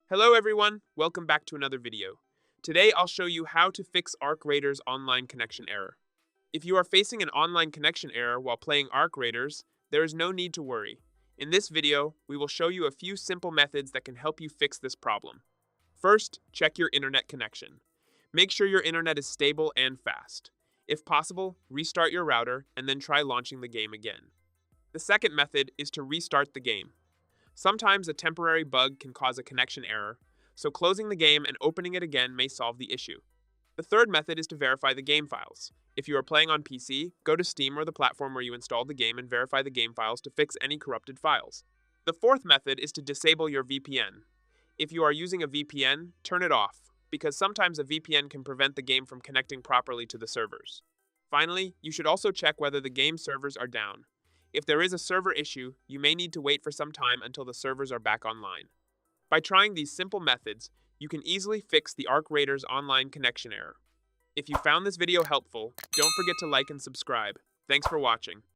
Hello everyone, welcome back to another video. Today I'll show you how to fix Arc Raiders online connection error. If you are facing an online connection error while playing Arc Raiders, there is no need to worry. In this video, we will show you a few simple methods that can help you fix this problem. First, check your internet connection. Make sure your internet is stable and fast. If possible, restart your router and then try launching the game again. The second method is to restart the game. Sometimes a temporary bug can cause a connection error, so closing the game and opening it again may solve the issue. The third method is to verify the game files. If you are playing on PC, go to Steam or the platform where you installed the game and verify the game files to fix any corrupted files. The fourth method is to disable your VPN. If you are using a VPN, turn it off, because sometimes a VPN can prevent the game from connecting properly to the servers. Finally, you should also check whether the game servers are down. If there is a server issue, you may need to wait for some time until the servers are back online. By trying these simple methods, you can easily fix the Arc Raiders online connection error. If you found this video helpful, don't forget to like and subscribe. Thanks for watching.